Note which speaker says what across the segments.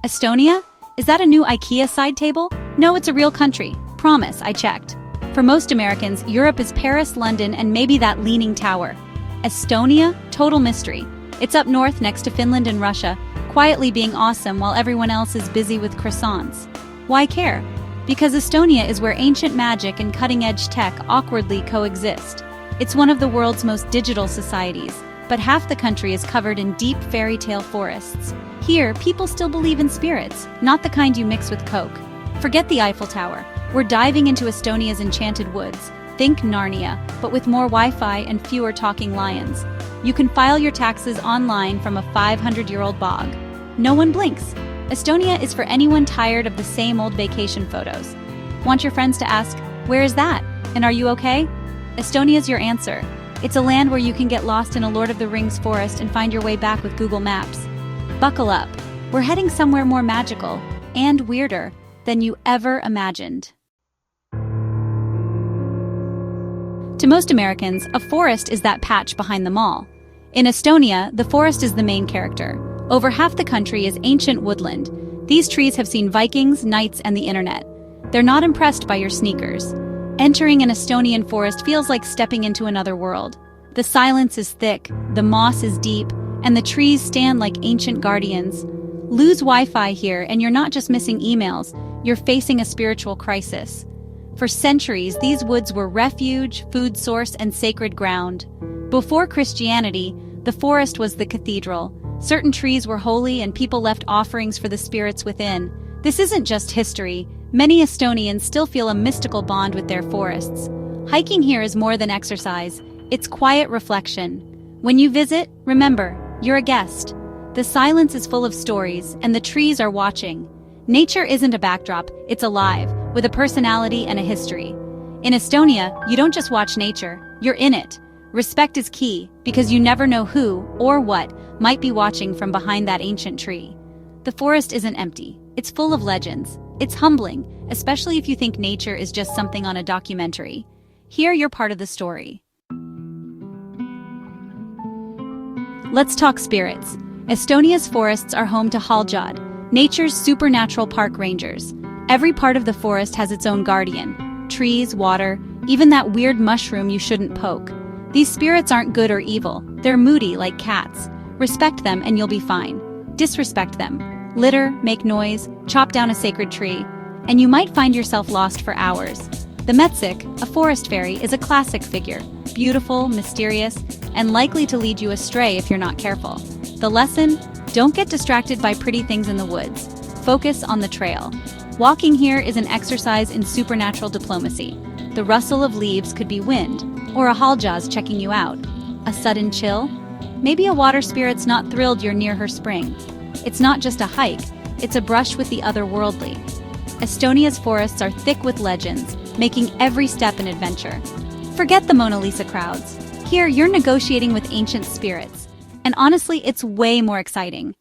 Speaker 1: Estonia? Is that a new IKEA side table? No, it's a real country. Promise, I checked. For most Americans, Europe is Paris, London, and maybe that leaning tower. Estonia? Total mystery. It's up north next to Finland and Russia, quietly being awesome while everyone else is busy with croissants. Why care? Because Estonia is where ancient magic and cutting-edge tech awkwardly coexist. It's one of the world's most digital societies, but half the country is covered in deep fairy tale forests. Here, people still believe in spirits, not the kind you mix with Coke. Forget the Eiffel Tower. We're diving into Estonia's enchanted woods. Think Narnia, but with more Wi-Fi and fewer talking lions. You can file your taxes online from a 500-year-old bog. No one blinks. Estonia is for anyone tired of the same old vacation photos. Want your friends to ask, "Where is that? And are you okay?" Estonia's your answer. It's a land where you can get lost in a Lord of the Rings forest and find your way back with Google Maps. Buckle up. We're heading somewhere more magical and weirder than you ever imagined. To most Americans, a forest is that patch behind the mall. In Estonia, the forest is the main character. Over half the country is ancient woodland. These trees have seen Vikings, knights, and the internet. They're not impressed by your sneakers. Entering an Estonian forest feels like stepping into another world. The silence is thick, the moss is deep, and the trees stand like ancient guardians. Lose Wi-Fi here, and you're not just missing emails, you're facing a spiritual crisis. For centuries, these woods were refuge, food source, and sacred ground. Before Christianity, the forest was the cathedral. Certain trees were holy and people left offerings for the spirits within. This isn't just history. Many Estonians still feel a mystical bond with their forests. Hiking here is more than exercise. It's quiet reflection. When you visit, remember, you're a guest. The silence is full of stories, and the trees are watching. Nature isn't a backdrop, it's alive, with a personality and a history. In Estonia, you don't just watch nature, you're in it. Respect is key, because you never know who, or what, might be watching from behind that ancient tree. The forest isn't empty, it's full of legends. It's humbling, especially if you think nature is just something on a documentary. Here you're part of the story. Let's talk spirits. Estonia's forests are home to Haljad, nature's supernatural park rangers. Every part of the forest has its own guardian. Trees, water, even that weird mushroom you shouldn't poke. These spirits aren't good or evil. They're moody like cats. Respect them and you'll be fine. Disrespect them. Litter, make noise, chop down a sacred tree, and you might find yourself lost for hours. The Metsik, a forest fairy, is a classic figure. Beautiful, mysterious, and likely to lead you astray if you're not careful. The lesson? Don't get distracted by pretty things in the woods. Focus on the trail. Walking here is an exercise in supernatural diplomacy. The rustle of leaves could be wind, or a haljaz checking you out. A sudden chill? Maybe a water spirit's not thrilled you're near her spring. It's not just a hike, it's a brush with the otherworldly. Estonia's forests are thick with legends, making every step an adventure. Forget the Mona Lisa crowds. Here, you're negotiating with ancient spirits. And honestly, it's way more exciting.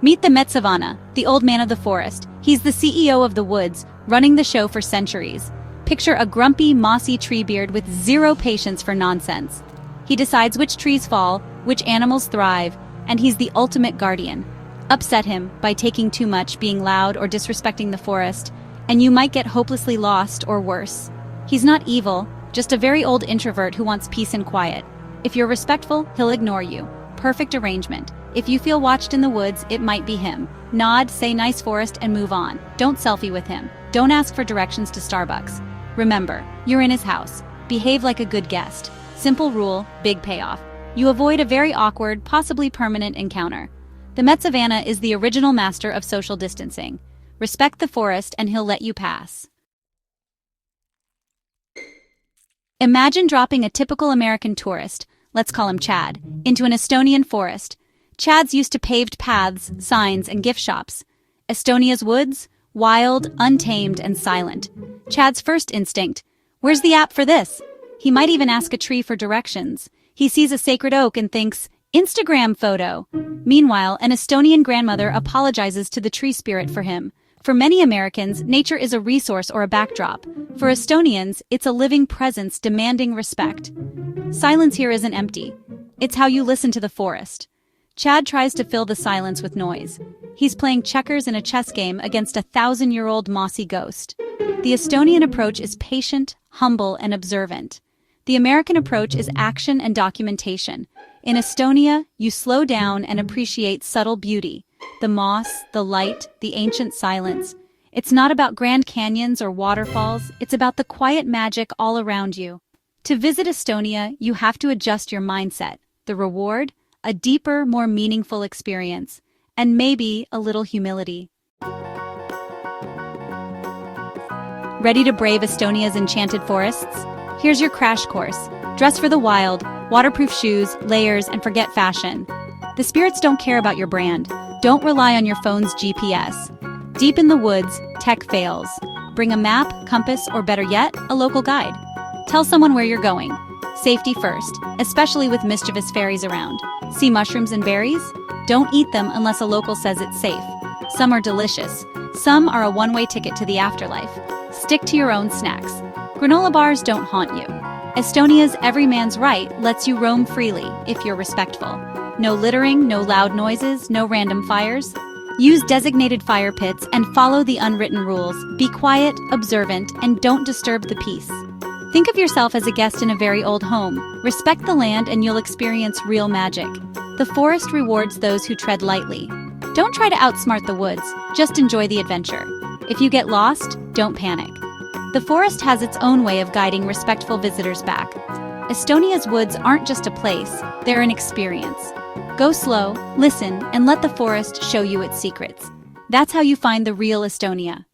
Speaker 1: Meet the Metsavana, the old man of the forest. He's the CEO of the woods, running the show for centuries. Picture a grumpy, mossy treebeard with zero patience for nonsense. He decides which trees fall, which animals thrive, and he's the ultimate guardian. Upset him by taking too much, being loud, or disrespecting the forest, and you might get hopelessly lost or worse. He's not evil, just a very old introvert who wants peace and quiet. If you're respectful, he'll ignore you. Perfect arrangement. If you feel watched in the woods, it might be him. Nod, say nice forest, and move on. Don't selfie with him. Don't ask for directions to Starbucks. Remember, you're in his house. Behave like a good guest. Simple rule, big payoff. You avoid a very awkward, possibly permanent encounter. The Metsavana is the original master of social distancing. Respect the forest and he'll let you pass. Imagine dropping a typical American tourist, let's call him Chad, into an Estonian forest. Chad's used to paved paths, signs, and gift shops. Estonia's woods? Wild, untamed, and silent. Chad's first instinct, where's the app for this? He might even ask a tree for directions. He sees a sacred oak and thinks, Instagram photo. Meanwhile, an Estonian grandmother apologizes to the tree spirit for him. For many Americans, nature is a resource or a backdrop. For Estonians, it's a living presence demanding respect. Silence here isn't empty. It's how you listen to the forest. Chad tries to fill the silence with noise. He's playing checkers in a chess game against a 1,000-year-old mossy ghost. The Estonian approach is patient, humble, and observant. The American approach is action and documentation. In Estonia, you slow down and appreciate subtle beauty. The moss, the light, the ancient silence. It's not about grand canyons or waterfalls, it's about the quiet magic all around you. To visit Estonia, you have to adjust your mindset. The reward? A deeper, more meaningful experience. And maybe a little humility. Ready to brave Estonia's enchanted forests? Here's your crash course. Dress for the wild, waterproof shoes, layers, and forget fashion. The spirits don't care about your brand. Don't rely on your phone's GPS. Deep in the woods, tech fails. Bring a map, compass, or better yet, a local guide. Tell someone where you're going. Safety first, especially with mischievous fairies around. See mushrooms and berries? Don't eat them unless a local says it's safe. Some are delicious. Some are a one-way ticket to the afterlife. Stick to your own snacks. Granola bars don't haunt you. Estonia's every man's right lets you roam freely if you're respectful. No littering, no loud noises, no random fires. Use designated fire pits and follow the unwritten rules. Be quiet, observant, and don't disturb the peace. Think of yourself as a guest in a very old home. Respect the land and you'll experience real magic. The forest rewards those who tread lightly. Don't try to outsmart the woods, just enjoy the adventure. If you get lost, don't panic. The forest has its own way of guiding respectful visitors back. Estonia's woods aren't just a place, they're an experience. Go slow, listen, and let the forest show you its secrets. That's how you find the real Estonia.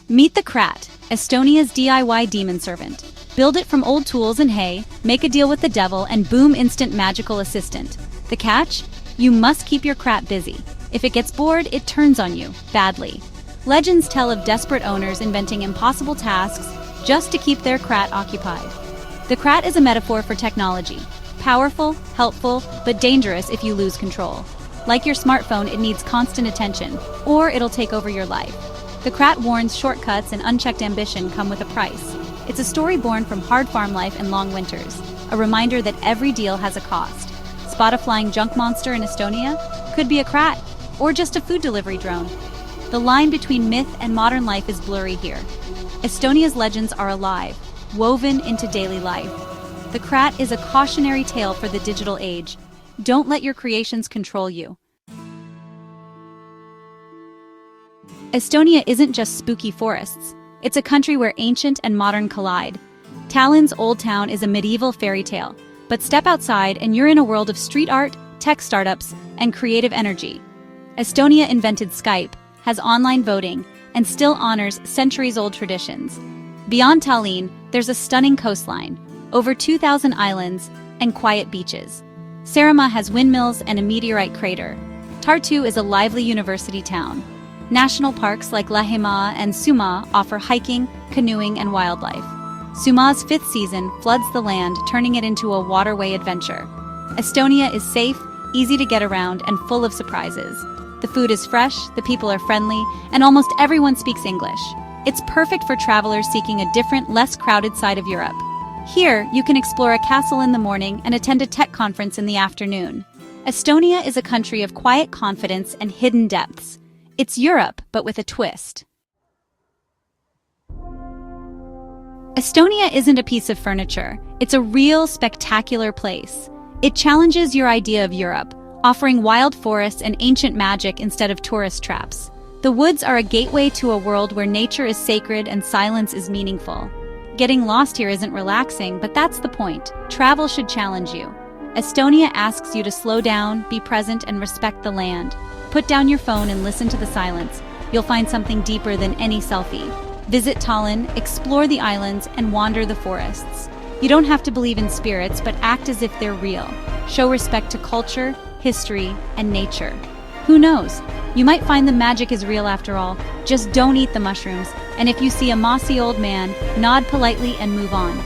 Speaker 1: Meet the Krat, Estonia's DIY demon servant. Build it from old tools and hay, make a deal with the devil, and boom, instant magical assistant. The catch? You must keep your Krat busy. If it gets bored, it turns on you, badly. Legends tell of desperate owners inventing impossible tasks just to keep their Krat occupied. The Krat is a metaphor for technology. Powerful, helpful, but dangerous if you lose control. Like your smartphone, it needs constant attention, or it'll take over your life. The Krat warns shortcuts and unchecked ambition come with a price. It's a story born from hard farm life and long winters, a reminder that every deal has a cost. Spot a flying junk monster in Estonia? Could be a Krat, or just a food delivery drone. The line between myth and modern life is blurry here. Estonia's legends are alive, woven into daily life. The Krat is a cautionary tale for the digital age. Don't let your creations control you. Estonia isn't just spooky forests. It's a country where ancient and modern collide. Tallinn's Old Town is a medieval fairy tale, but step outside and you're in a world of street art, tech startups, and creative energy. Estonia invented Skype, has online voting, and still honors centuries-old traditions. Beyond Tallinn, there's a stunning coastline, over 2,000 islands, and quiet beaches. Saaremaa has windmills and a meteorite crater. Tartu is a lively university town. National parks like Lahemaa and Sumaa offer hiking, canoeing, and wildlife. Sumaa's 5th season floods the land, turning it into a waterway adventure. Estonia is safe, easy to get around, and full of surprises. The food is fresh, the people are friendly, and almost everyone speaks English. It's perfect for travelers seeking a different, less crowded side of Europe. Here, you can explore a castle in the morning and attend a tech conference in the afternoon. Estonia is a country of quiet confidence and hidden depths. It's Europe, but with a twist. Estonia isn't a piece of furniture. It's a real, spectacular place. It challenges your idea of Europe, offering wild forests and ancient magic instead of tourist traps. The woods are a gateway to a world where nature is sacred and silence is meaningful. Getting lost here isn't relaxing, but that's the point. Travel should challenge you. Estonia asks you to slow down, be present, and respect the land. Put down your phone and listen to the silence. You'll find something deeper than any selfie. Visit Tallinn, explore the islands, and wander the forests. You don't have to believe in spirits, but act as if they're real. Show respect to culture, history, and nature. Who knows? You might find the magic is real after all. Just don't eat the mushrooms, and if you see a mossy old man, nod politely and move on.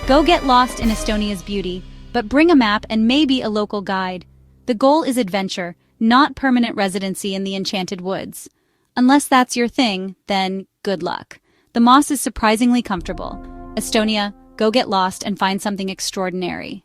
Speaker 1: Go get lost in Estonia's beauty, but bring a map and maybe a local guide. The goal is adventure, not permanent residency in the enchanted woods. Unless that's your thing, then good luck. The moss is surprisingly comfortable. Estonia, go get lost and find something extraordinary.